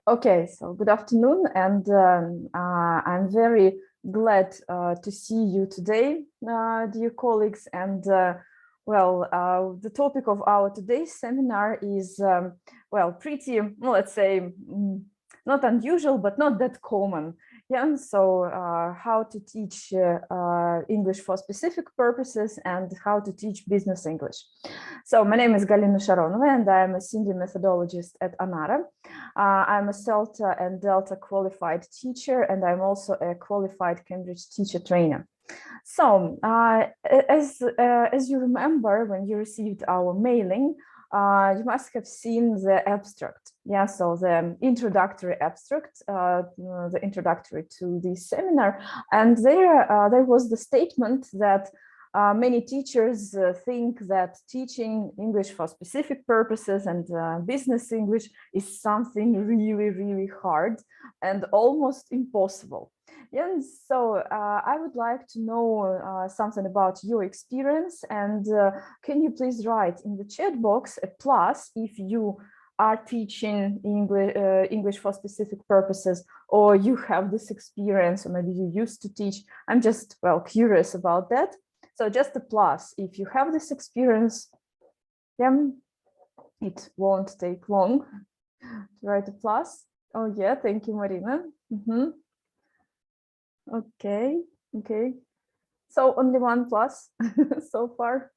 Okay, so good afternoon, and I'm very glad to see you today, dear colleagues. And the topic of our today's seminar is, pretty, let's say, not unusual, but not that common. Yeah, so how to teach English for specific purposes and how to teach business English. So my name is Galina Sharonova, and I'm a senior methodologist at ANARA. I'm a CELTA and Delta qualified teacher, and I'm also a qualified Cambridge teacher trainer. So as you remember, when you received our mailing, you must have seen the abstract. Yeah, so the introductory abstract, the introductory to this seminar, and there was the statement that many teachers think that teaching English for specific purposes and business English is something really, really hard and almost impossible. Yeah, so I would like to know something about your experience, and can you please write in the chat box a plus if you are teaching English for specific purposes, or you have this experience, or maybe you used to teach. I'm just, curious about that. So just a plus if you have this experience. Yeah, it won't take long to write a plus. Oh yeah, thank you, Marina. Okay. So only one plus so far.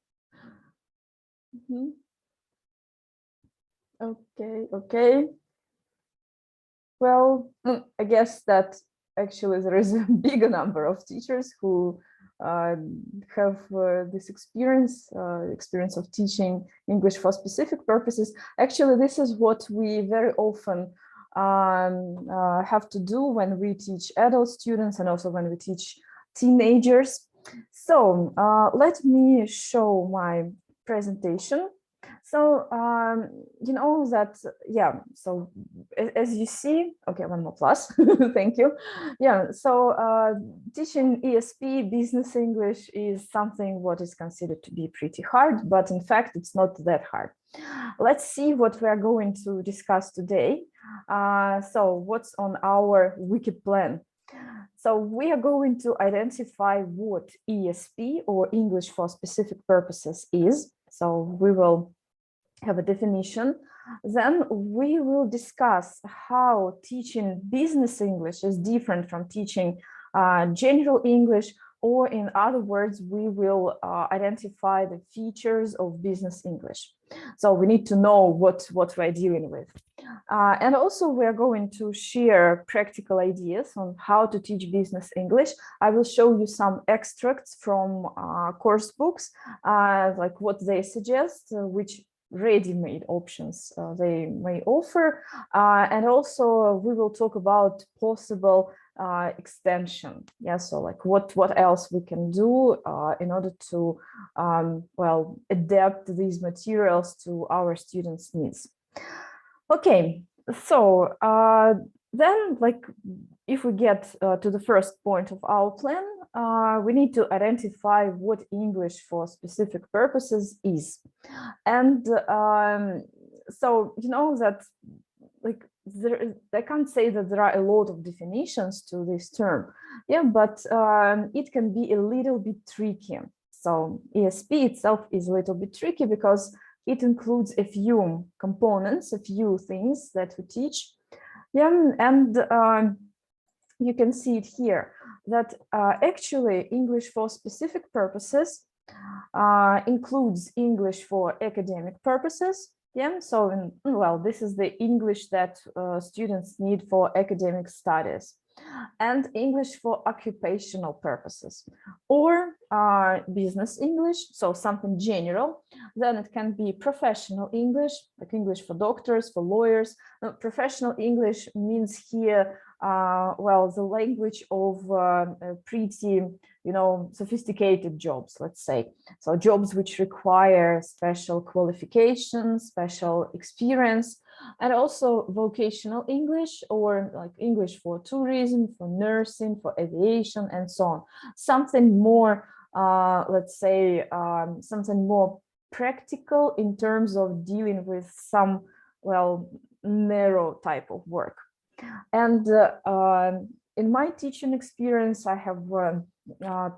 Okay. Well, I guess that actually there is a bigger number of teachers who have this experience of teaching English for specific purposes. Actually, this is what we very often have to do when we teach adult students and also when we teach teenagers. So let me show my presentation. So you know that, yeah, so as you see, okay, one more plus, thank you. Yeah, so teaching ESP, business English, is something what is considered to be pretty hard, but in fact, it's not that hard. Let's see what we are going to discuss today. So what's on our wiki plan? So we are going to identify what ESP, or English for specific purposes, is. So we will have a definition. Then we will discuss how teaching business English is different from teaching general English, or in other words, we will identify the features of business English. So we need to know what we're dealing with. And also we are going to share practical ideas on how to teach business English. I will show you some extracts from course books, like what they suggest, which ready-made options they may offer, and also we will talk about possible extension. Yeah, so like what else we can do in order to adapt these materials to our students' needs. Okay, so then, like, if we get to the first point of our plan, we need to identify what English for specific purposes is. And so, you know that, like, I can't say that there are a lot of definitions to this term. Yeah, but it can be a little bit tricky. So ESP itself is a little bit tricky because it includes a few components, a few things that we teach. Yeah, and you can see it here, that actually English for specific purposes includes English for academic purposes. Yeah, so this is the English that students need for academic studies, and English for occupational purposes, or business English, so something general. Then it can be professional English, like English for doctors, for lawyers. Professional English means here, the language of pretty, sophisticated jobs, let's say. So jobs which require special qualifications, special experience, and also vocational English, or like English for tourism, for nursing, for aviation, and so on. Something more, let's say, something more practical in terms of dealing with some, narrow type of work. And in my teaching experience, I have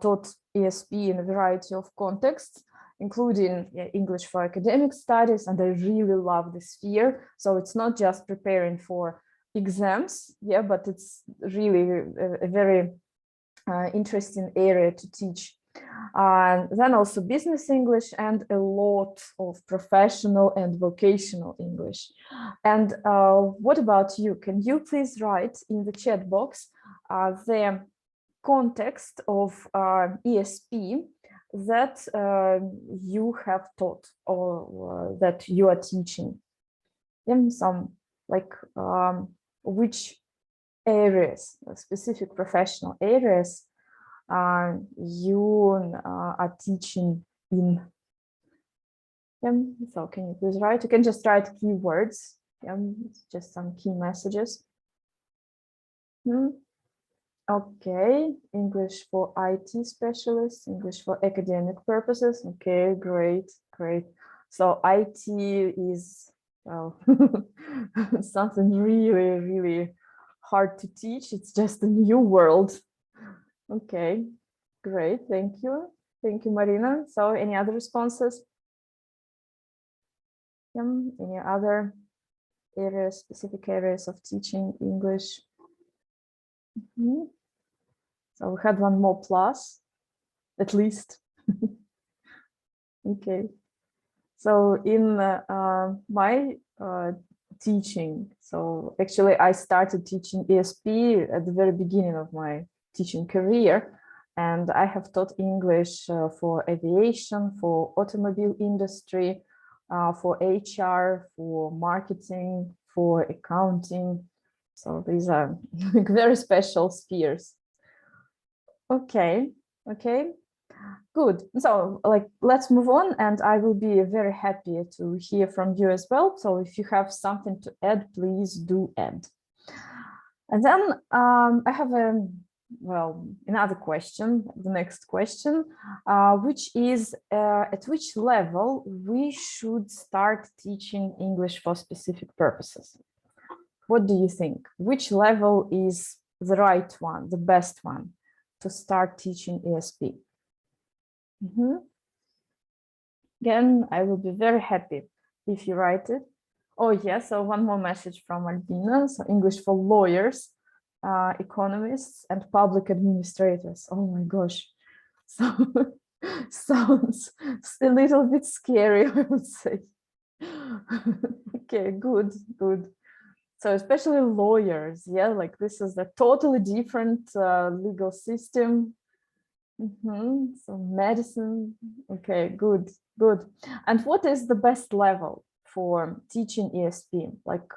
taught ESP in a variety of contexts, including English for academic studies, and I really love this sphere. So it's not just preparing for exams, but it's really a very interesting area to teach. Then also business English and a lot of professional and vocational English. And what about you? Can you please write in the chat box the context of ESP that you have taught or that you are teaching? In some, like, which areas, specific professional areas you are teaching in. So can you please write? You can just write keywords, just some key messages. Okay, English for IT specialists, English for academic purposes. Okay, great, great. So IT is, well, something really, really hard to teach. It's just a new world. Okay, great, thank you. Thank you, Marina. So any other responses? Any other areas, specific areas of teaching English? So we had one more plus, at least. Okay. So in my teaching, so actually I started teaching ESP at the very beginning of my teaching career, and I have taught English for aviation, for automobile industry, for HR, for marketing, for accounting. So these are very special spheres. Okay, okay, good. So let's move on, and I will be very happy to hear from you as well. So if you have something to add, please do add. And then I have another question, the next question, which is at which level we should start teaching English for specific purposes? What do you think? Which level is the right one, the best one to start teaching ESP? Again, I will be very happy if you write it. Oh yes, so one more message from Albina. So English for lawyers, economists, and public administrators. Oh my gosh, so sounds a little bit scary, I would say. Okay, good, good. So especially lawyers, like this is a totally different legal system. So medicine, okay, good, good. And what is the best level for teaching ESP? Like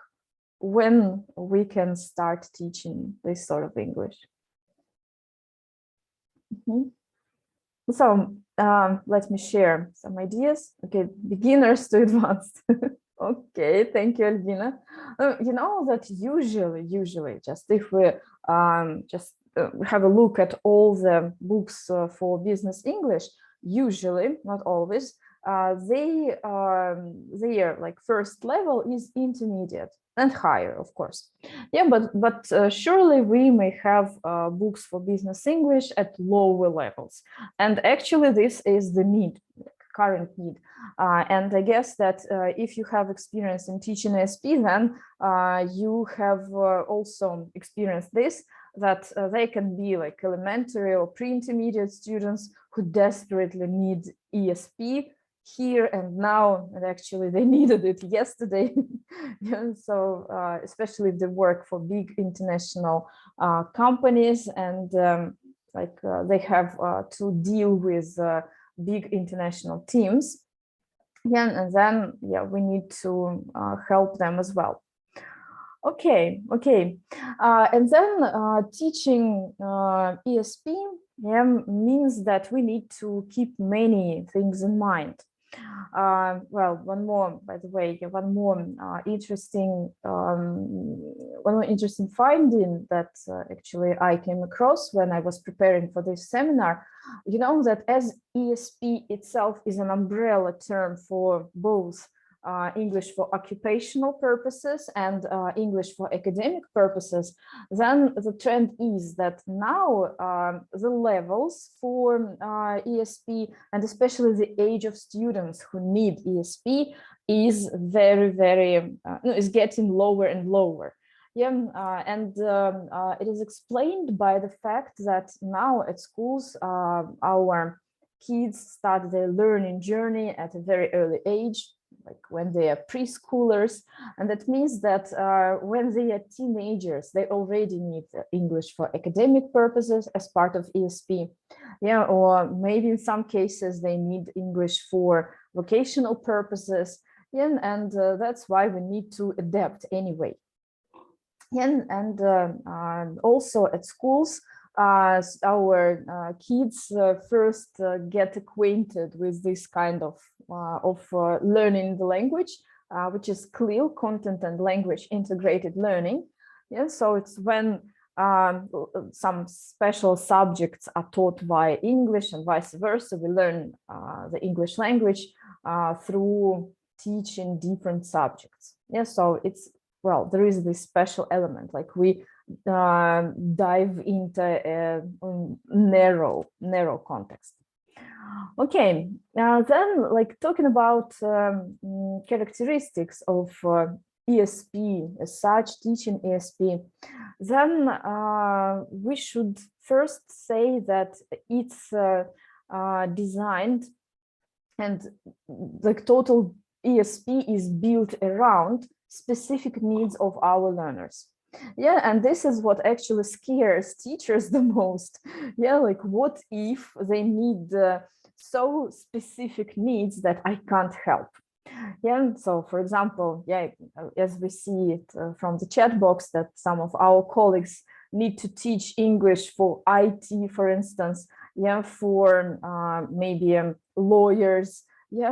when we can start teaching this sort of English? So let me share some ideas. Okay, beginners to advanced. Okay, thank you, Albina. You know that usually, just if we just have a look at all the books for business English, usually, not always, their like first level is intermediate and higher, of course. Yeah, but surely we may have books for business English at lower levels, and actually this is the need. Current need, and I guess that if you have experience in teaching ESP, then you have also experienced this, that they can be like elementary or pre-intermediate students who desperately need ESP here and now, and actually they needed it yesterday. So especially if they work for big international companies, and they have to deal with big international teams, and then we need to help them as well. Okay, and then teaching ESP means that we need to keep many things in mind. Well, one more, by the way, one more interesting finding that actually I came across when I was preparing for this seminar. You know that as ESP itself is an umbrella term for both English for occupational purposes and English for academic purposes, then the trend is that now the levels for ESP, and especially the age of students who need ESP, is is getting lower and lower. It is explained by the fact that now at schools, our kids start their learning journey at a very early age, like when they are preschoolers. And that means that when they are teenagers, they already need English for academic purposes as part of ESP. Or maybe in some cases they need English for vocational purposes. And that's why we need to adapt anyway. Also at schools, our kids first get acquainted with this kind of learning the language, which is CLIL, Content and Language Integrated Learning. So it's when some special subjects are taught via English and vice versa. We learn the English language through teaching different subjects. So it's, well, there is this special element, like we dive into a narrow context. Okay, then like talking about characteristics of ESP as such, teaching ESP, then we should first say that it's designed, and like total ESP is built around specific needs of our learners. And this is what actually scares teachers the most. Like what if they need so specific needs that I can't help? So for example, as we see it from the chat box, that some of our colleagues need to teach English for IT, for instance, for maybe lawyers.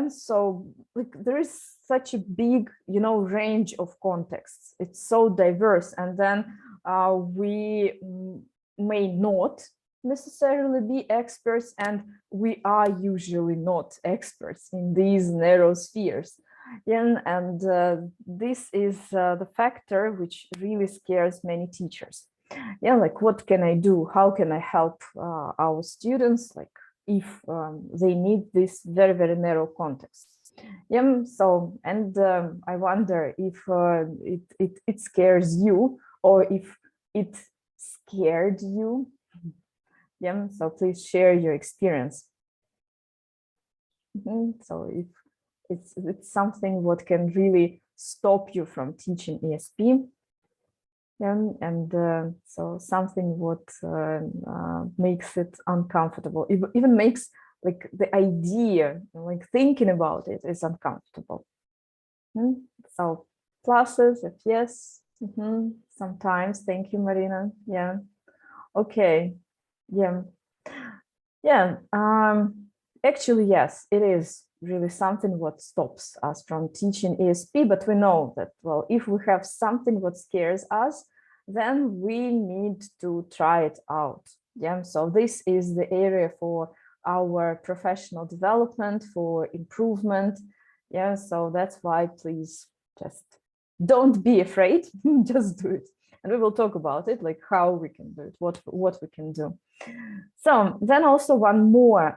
So like there is such a big, range of contexts. It's so diverse, and then we may not necessarily be experts, and we are usually not experts in these narrow spheres. And this is the factor which really scares many teachers. Like what can I do? How can I help our students? Like if they need this very narrow context. So, and I wonder if it scares you, or if it scared you. So please share your experience. So if it's something what can really stop you from teaching ESP. So something what makes it uncomfortable, even makes like the idea, like thinking about it is uncomfortable. So pluses if yes, sometimes. Thank you, Marina. Okay. Actually, yes, it is really something what stops us from teaching ESP, but we know that, well, if we have something what scares us, then we need to try it out. So this is the area for our professional development, for improvement. So that's why, please just don't be afraid, just do it. And we will talk about it, like how we can do it, what we can do. So then also one more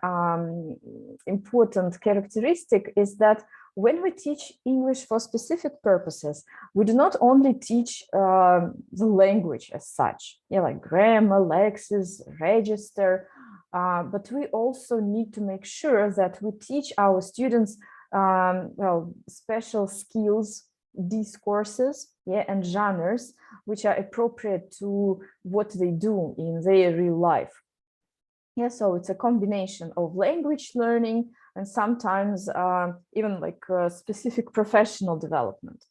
important characteristic is that when we teach English for specific purposes, we do not only teach the language as such, like grammar, lexis, register, but we also need to make sure that we teach our students special skills, discourses, and genres, which are appropriate to what they do in their real life. So it's a combination of language learning and sometimes even like specific professional development.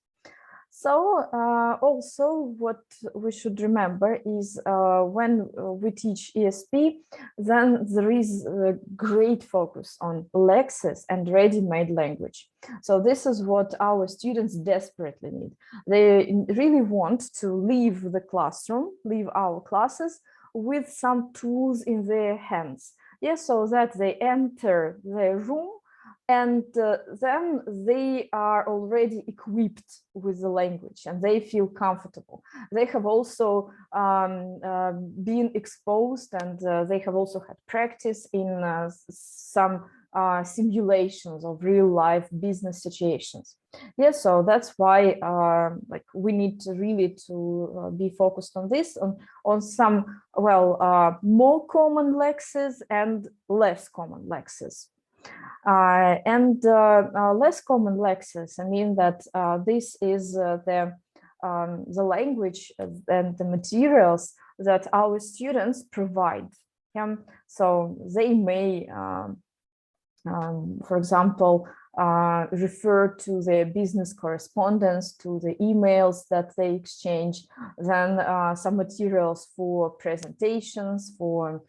So also what we should remember is when we teach ESP, then there is a great focus on lexis and ready-made language. So this is what our students desperately need. They really want to leave the classroom, leave our classes with some tools in their hands. So that they enter their room And then they are already equipped with the language and they feel comfortable. They have also been exposed, and they have also had practice in some simulations of real life business situations. Yeah, so that's why like we need to really be focused on this, on some, well, more common lexes and less common lexes. Less common lexes, I mean that this is the language and the materials that our students provide. Yeah? So they may, for example, refer to their business correspondence, to the emails that they exchange, then some materials for presentations, for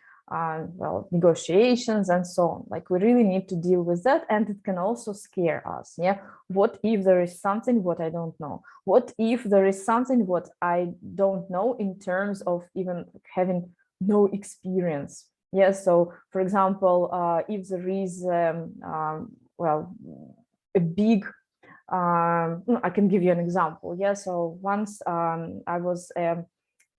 well, negotiations and so on. Like, we really need to deal with that, and it can also scare us. Yeah, what if there is something what I don't know? What if there is something what I don't know in terms of even having no experience? Yeah, so for example, if there is well, a big I can give you an example. Yeah, so once I was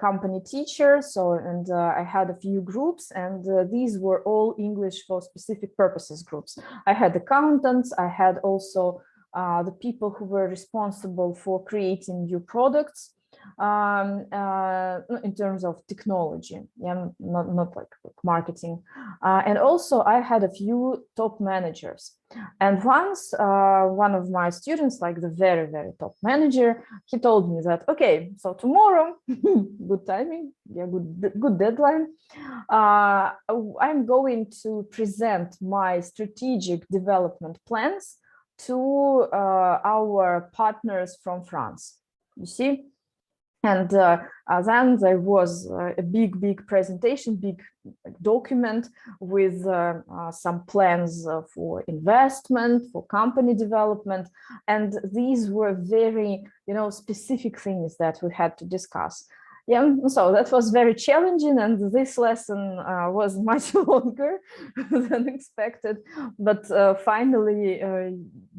company teacher, so, and I had a few groups, and these were all English for specific purposes groups. I had accountants, I had also the people who were responsible for creating new products in terms of technology, yeah, not like marketing. And also I had a few top managers. And once one of my students, like the very, very top manager, he told me that, okay, so tomorrow, good timing, yeah, good deadline, I'm going to present my strategic development plans to our partners from France, you see. And then there was a big presentation, big document with some plans for investment, for company development. And these were very, specific things that we had to discuss. Yeah, so that was very challenging, and this lesson was much longer than expected, but finally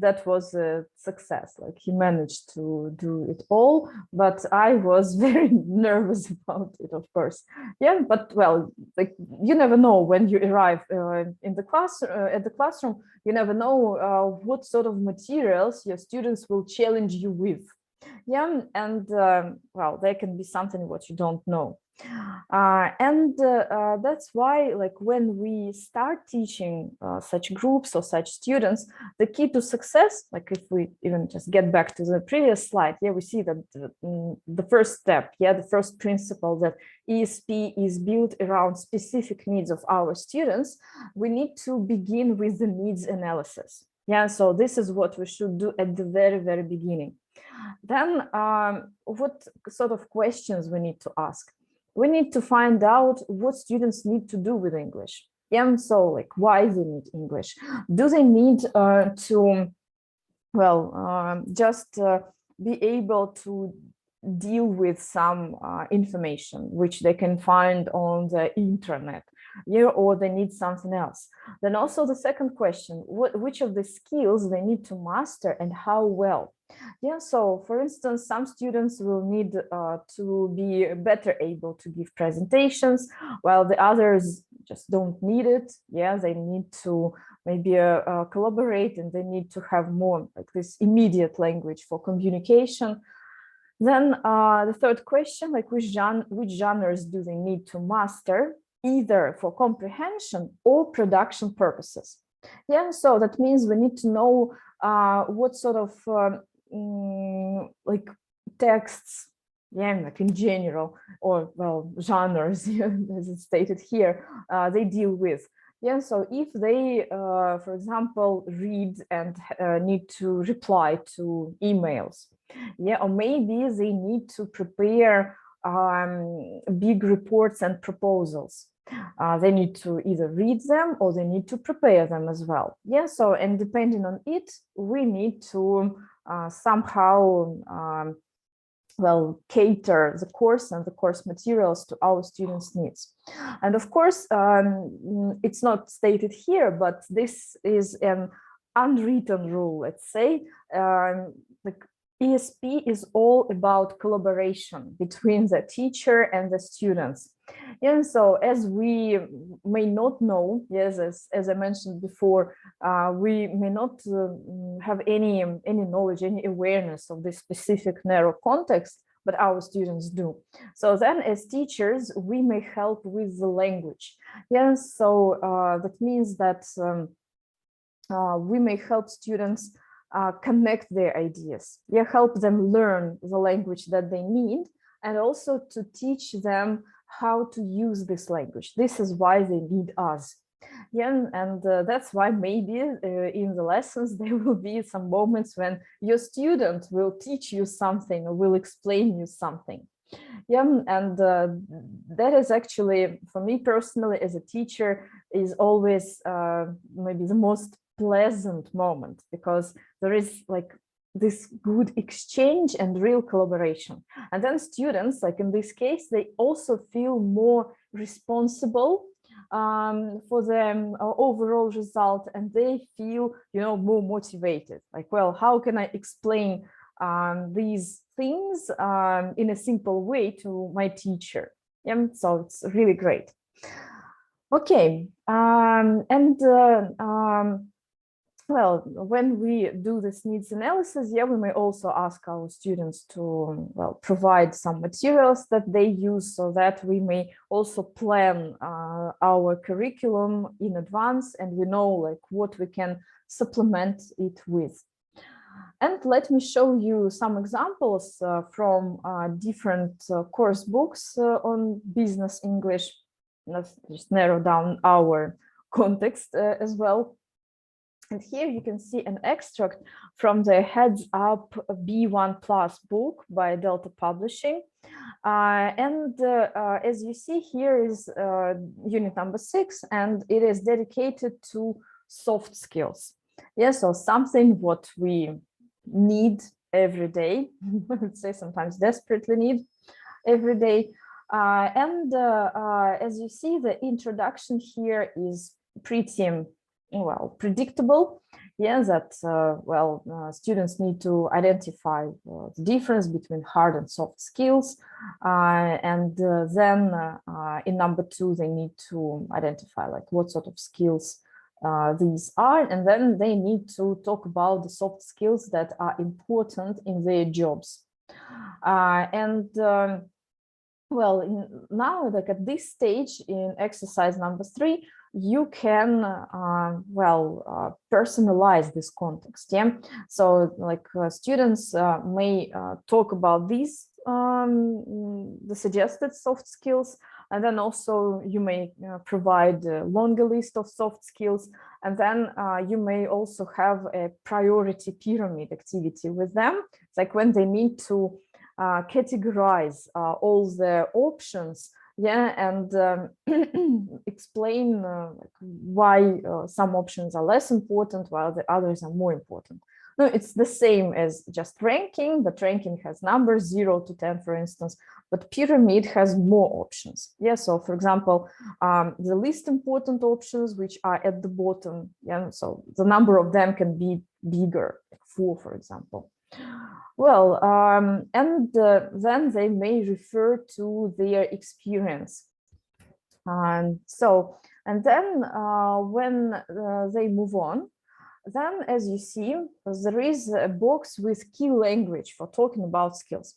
that was a success. Like, he managed to do it all, but I was very nervous about it, of course. Yeah, but well, like, you never know when you arrive in the class at the classroom. You never know what sort of materials your students will challenge you with. Yeah, and well, there can be something what you don't know. That's why, like, when we start teaching such groups or such students, the key to success, like if we even just get back to the previous slide, yeah, we see that the first step, yeah, the first principle, that ESP is built around specific needs of our students. We need to begin with the needs analysis. Yeah, so this is what we should do at the very, very beginning. Then what sort of questions we need to ask? We need to find out what students need to do with English. Yeah, so like, why they need English? Do they need to, well, just be able to deal with some information which they can find on the internet, yeah, or they need something else? Then also the second question, which of the skills they need to master and how well? Yeah, so for instance, some students will need to be better able to give presentations, while the others just don't need it. Yeah, they need to maybe collaborate, and they need to have more like this immediate language for communication. Then the third question, like, which genres do they need to master, either for comprehension or production purposes? Yeah, so that means we need to know what sort of like texts, yeah, like in general, or well, genres, as it's stated here, they deal with. Yeah, so if they, for example, read and need to reply to emails, yeah, or maybe they need to prepare big reports and proposals. They need to either read them or they need to prepare them as well. Yeah, so, and depending on it, we need to somehow well, cater the course and the course materials to our students' needs. And of course, it's not stated here, but this is an unwritten rule, let's say. The ESP is all about collaboration between the teacher and the students. And so, as we may not know, yes, as I mentioned before, we may not have any knowledge, any awareness of this specific narrow context, but our students do. So then, as teachers, we may help with the language. Yes, so that means that we may help students connect their ideas, help them learn the language that they need, and also to teach them how to use this language. This is why they need us. And that's why maybe in the lessons there will be some moments when your student will teach you something or will explain you something. And that is actually, for me personally, as a teacher, is always maybe the most pleasant moment, because there is like this good exchange and real collaboration. And then students, like in this case, they also feel more responsible for the overall result, and they feel, more motivated. Like, well, how can I explain these things in a simple way to my teacher? So it's really great. Okay, well, when we do this needs analysis, we may also ask our students to, provide some materials that they use, so that we may also plan our curriculum in advance, and we know like what we can supplement it with. And let me show you some examples from different course books on business English. Let's just narrow down our context as well. And here you can see an extract from the Heads Up B1 Plus book by Delta Publishing. As you see, here is unit number 6, and it is dedicated to soft skills. So something what we need every day, I would say sometimes desperately need every day. As you see, the introduction here is pretty predictable. That students need to identify the difference between hard and soft skills, and then in number 2 they need to identify like what sort of skills these are, and then they need to talk about the soft skills that are important in their jobs. Now, like at this stage in exercise number 3, you can personalize this context. So like students may talk about these the suggested soft skills, and then also you may provide a longer list of soft skills, and then you may also have a priority pyramid activity with them. It's like when they need to categorize all the options, and explain why some options are less important while the others are more important. No, it's the same as just ranking, but ranking has numbers 0 to 10, for instance, but pyramid has more options. So for example, the least important options, which are at the bottom, so the number of them can be bigger, like 4, for example. Then they may refer to their experience. When they move on, then as you see, there is a box with key language for talking about skills.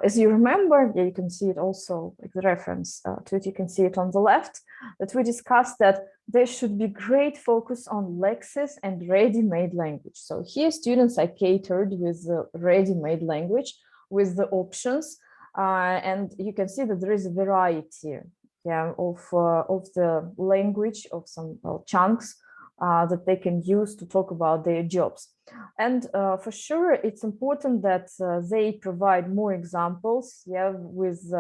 As you remember, you can see it also, like the reference to it, you can see it on the left, that we discussed that there should be great focus on lexis and ready-made language. So here students are catered with the ready-made language with the options, and you can see that there is a variety of the language, of some chunks that they can use to talk about their jobs. And for sure, it's important that they provide more examples with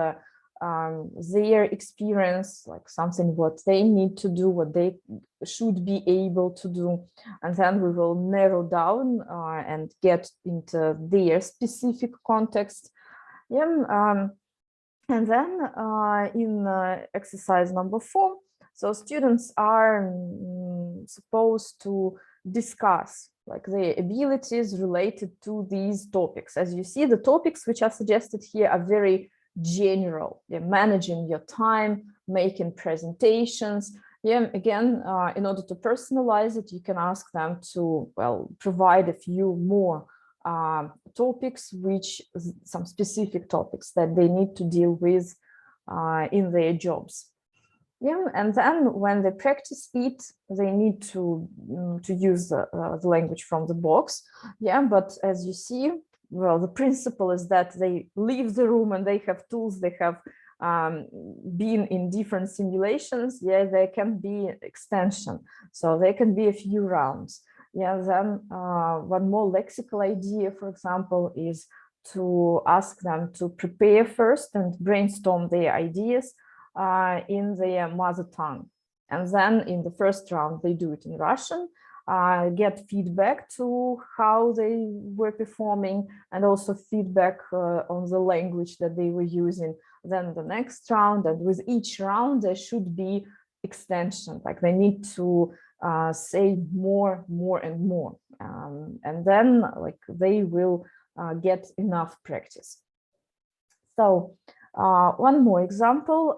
their experience, like something what they need to do, what they should be able to do, and then we will narrow down and get into their specific context. And then in exercise number 4, so students are supposed to discuss like their abilities related to these topics. As you see, the topics which are suggested here are very general. Yeah, managing your time, making presentations. Yeah, again, in order to personalize it, you can ask them to, well, provide a few more topics, some specific topics that they need to deal with in their jobs. Yeah, and then when they practice it, they need to use the language from the box. Yeah, but as you see, well, the principle is that they leave the room and they have tools, they have been in different simulations. Yeah, there can be extension, so there can be a few rounds. Yeah, then one more lexical idea, for example, is to ask them to prepare first and brainstorm their ideas in their mother tongue. And then in the first round, they do it in Russian, get feedback to how they were performing, and also feedback on the language that they were using. Then the next round, and with each round, there should be extension, like they need to say more and more. And then like they will get enough practice. So one more example.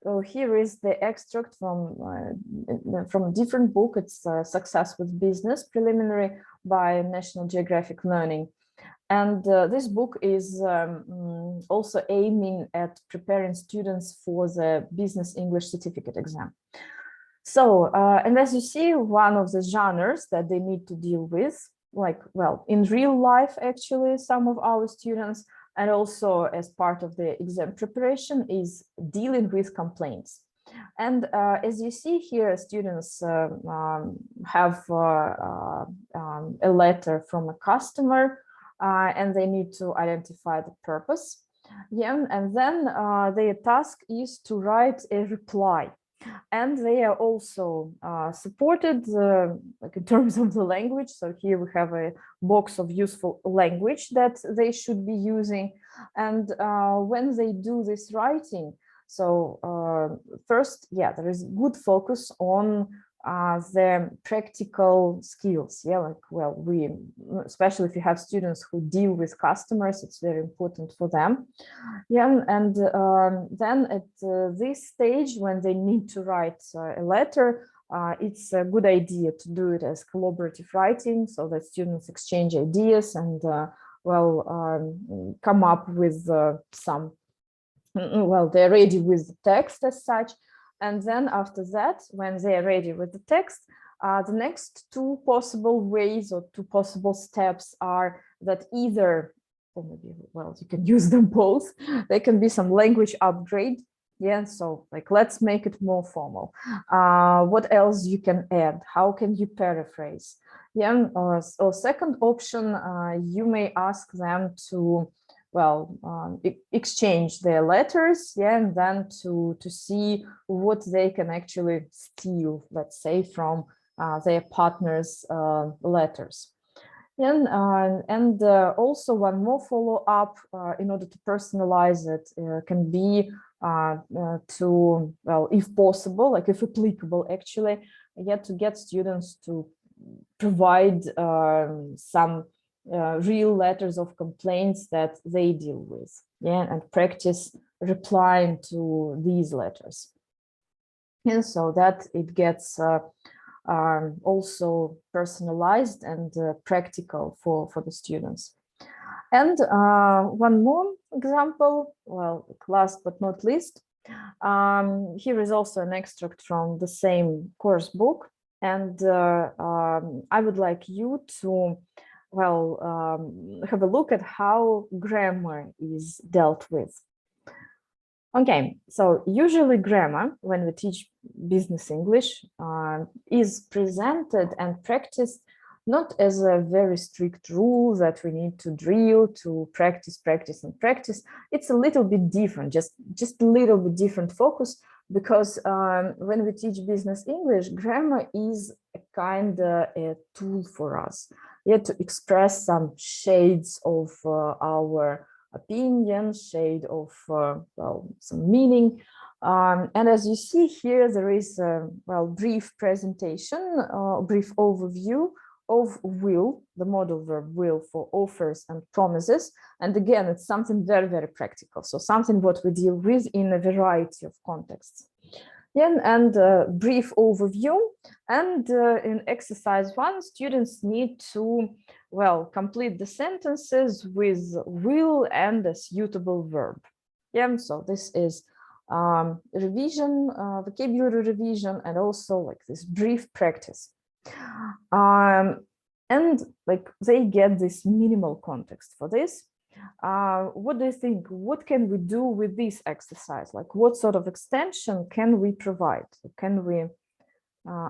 So here is the extract from a different book. It's Success with Business, Preliminary by National Geographic Learning. And this book is also aiming at preparing students for the Business English Certificate exam. So, and as you see, one of the genres that they need to deal with, like, well, in real life, actually, some of our students, and also as part of the exam preparation, is dealing with complaints. And as you see here, students have a letter from a customer, and they need to identify the purpose. Yeah, and then their task is to write a reply. And they are also supported like in terms of the language. So here we have a box of useful language that they should be using. And when they do this writing, so first, yeah, there is good focus on the practical skills. Yeah, like, well, especially if you have students who deal with customers, it's very important for them. Yeah, and then at this stage, when they need to write a letter, it's a good idea to do it as collaborative writing, so that students exchange ideas and come up with some, well, they're ready with the text as such. And then after that, when they are ready with the text, the next two possible ways or two possible steps are that either, or maybe, well, you can use them both. There can be some language upgrade. Yeah, so like, let's make it more formal. What else you can add? How can you paraphrase? Yeah, or second option, you may ask them to, well, exchange their letters, yeah, and then to see what they can actually steal, let's say, from their partner's letters. And also one more follow-up in order to personalize it can be to, well, if possible, like if applicable, actually, to get students to provide some real letters of complaints that they deal with, yeah, and practice replying to these letters. And so that it gets also personalized and practical for the students. And one more example, well, last but not least, here is also an extract from the same course book. And I would like you to, well, have a look at how grammar is dealt with. Okay, so usually grammar, when we teach business English, is presented and practiced not as a very strict rule that we need to drill to practice. It's a little bit different, just a little bit different focus, because when we teach business English, grammar is a kind of a tool for us, yeah, to express some shades of our opinion, shade of well, some meaning, And as you see here, there is a brief presentation, brief overview of will, the modal verb will for offers and promises. And again, it's something very, very practical. So something what we deal with in a variety of contexts. Yeah, and brief overview. And in exercise 1, students need to, complete the sentences with will and a suitable verb. Yeah, so this is revision, vocabulary revision, and also like this brief practice. And like they get this minimal context for this. What do you think? What can we do with this exercise? Like what sort of extension can we provide? Can we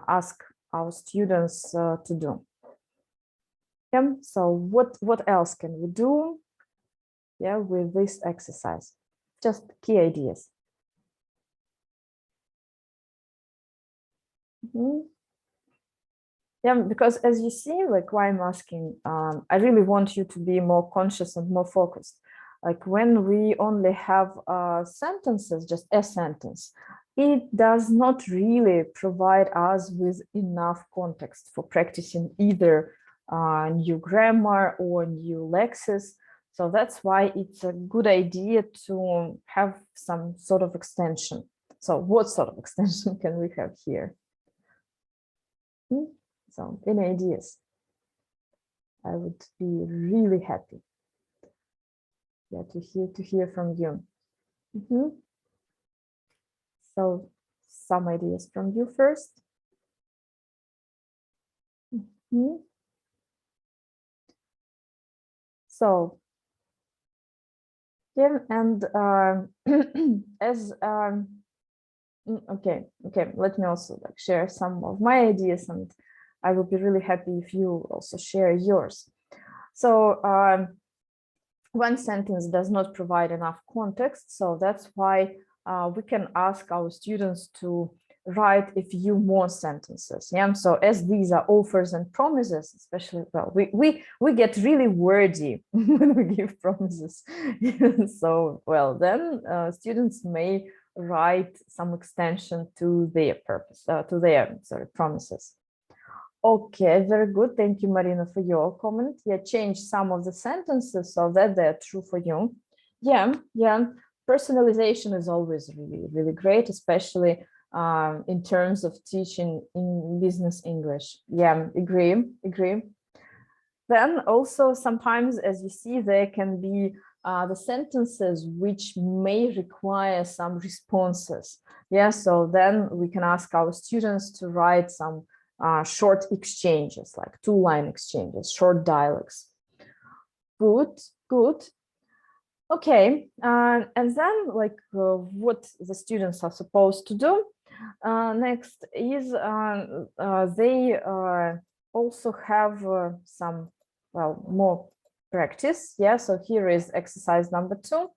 ask our students to do? Yeah, so what else can we do, yeah, with this exercise? Just key ideas. Yeah, because as you see, like why I'm asking, I really want you to be more conscious and more focused. Like when we only have sentences, just a sentence, it does not really provide us with enough context for practicing either new grammar or new lexis. So that's why it's a good idea to have some sort of extension. So what sort of extension can we have here? So any ideas? I would be really happy, yeah, to hear from you. So some ideas from you first. So yeah, and as okay, let me also like share some of my ideas, and I will be really happy if you also share yours. So one sentence does not provide enough context, so that's why we can ask our students to write a few more sentences. Yeah, so as these are offers and promises, especially, we get really wordy when we give promises. So then students may write some extension to their purpose, to their promises. Okay, very good. Thank you, Marina, for your comment. Yeah, change some of the sentences so that they're true for you. Yeah. Personalization is always really, really great, especially in terms of teaching in business English. Yeah, agree. Then also sometimes, as you see, there can be the sentences which may require some responses. Yeah, so then we can ask our students to write some short exchanges, like 2-line exchanges, short dialogues. Good. Okay, and then like what the students are supposed to do next is they also have some more practice. Yeah, so here is exercise number 2,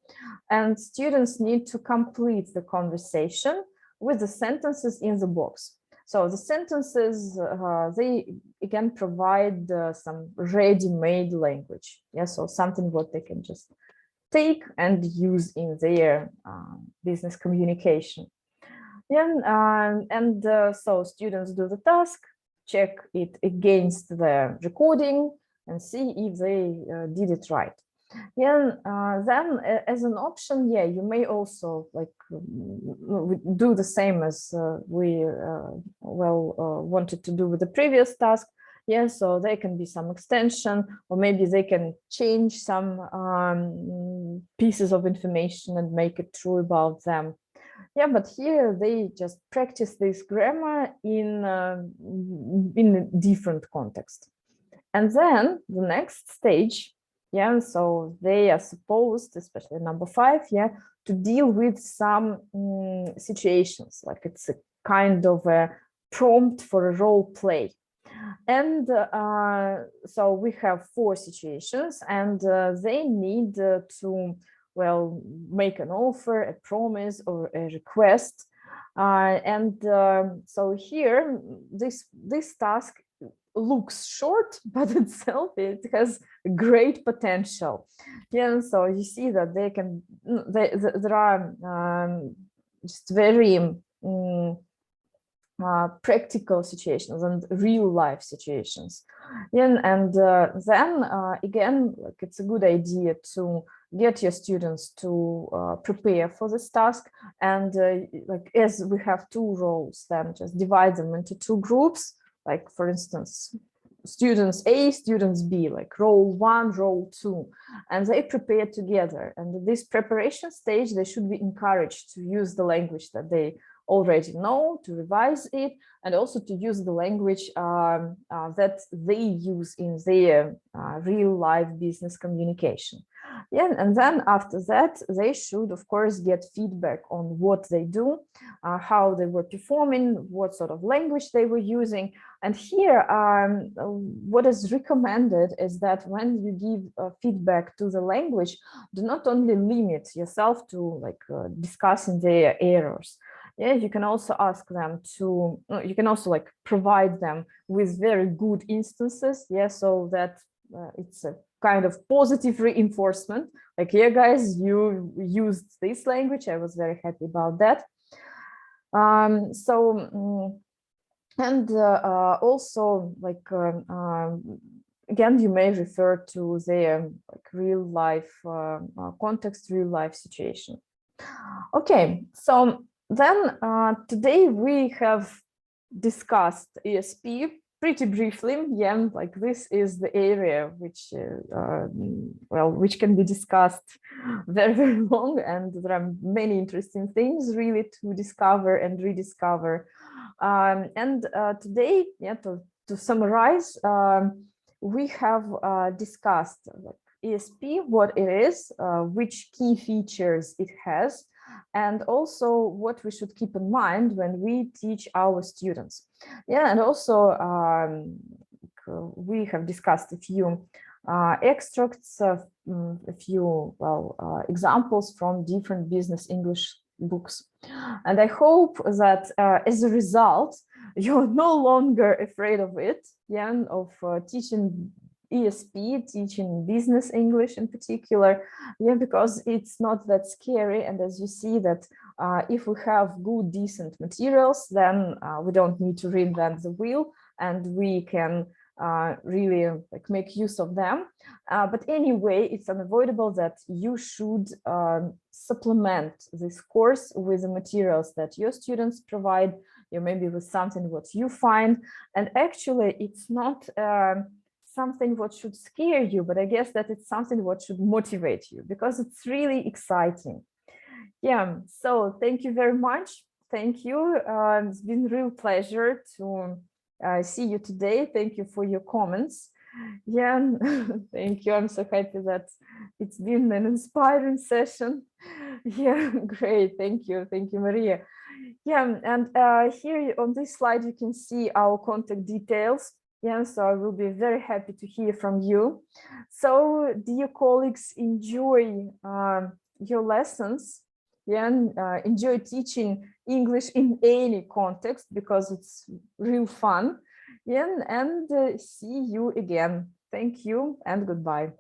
and students need to complete the conversation with the sentences in the box. So the sentences, they again provide some ready-made language. Yeah, so something what they can just take and use in their business communication. Yeah, so students do the task, check it against the recording, and see if they did it right. Yeah, then as an option, yeah, you may also like do the same as we wanted to do with the previous task. Yeah, so there can be some extension, or maybe they can change some pieces of information and make it true about them. Yeah, but here they just practice this grammar in a different context. And then the next stage, yeah, so they are supposed, especially number 5, yeah, to deal with some situations, like it's a kind of a prompt for a role play. And so we have 4 situations, and they need to, make an offer, a promise, or a request. So here, this task looks short, but itself it has great potential. Yeah, so you see that there are just very practical situations and real life situations. Yeah, and then again, like, it's a good idea to get your students to prepare for this task, and like, as we have two roles, then just divide them into two groups, like, for instance, students A, students B, like role 1, role 2, and they prepare together. And this preparation stage, they should be encouraged to use the language that they already know, to revise it, and also to use the language that they use in their real life business communication. Yeah, and then after that, they should, of course, get feedback on what they do, how they were performing, what sort of language they were using. And here, what is recommended is that when you give feedback to the language, do not only limit yourself to like discussing their errors. Yeah, you can also ask them to, you can also like provide them with very good instances. Yeah, so that it's a kind of positive reinforcement. Like, yeah, guys, you used this language. I was very happy about that. And also, like, again, you may refer to their like real life context, real life situation. Okay, so then today we have discussed ESP pretty briefly. Yeah, like, this is the area which, well, which can be discussed very, very long, and there are many interesting things really to discover and rediscover. And today, yeah, to summarize, we have discussed like ESP, what it is, which key features it has, and also what we should keep in mind when we teach our students. Yeah, and also we have discussed a few extracts of a few, well, examples from different business English books. And I hope that as a result, you're no longer afraid of it, yeah, of teaching ESP, teaching business English in particular, yeah, because it's not that scary. And as you see that if we have good, decent materials, then we don't need to reinvent the wheel, and we can really like make use of them. But anyway, it's unavoidable that you should supplement this course with the materials that your students provide, you maybe with something what you find. And actually, it's not something what should scare you, but I guess that it's something what should motivate you, because it's really exciting. Yeah, so thank you very much. Thank you. It's been a real pleasure to see you today. Thank you for your comments. Yeah, thank you. I'm so happy that it's been an inspiring session. Yeah, great. Thank you. Thank you, Maria. Yeah, and here on this slide, you can see our contact details. Yeah, so I will be very happy to hear from you. So, dear colleagues, enjoy your lessons. Yeah, and enjoy teaching English in any context, because it's real fun. Yeah, and see you again. Thank you and goodbye.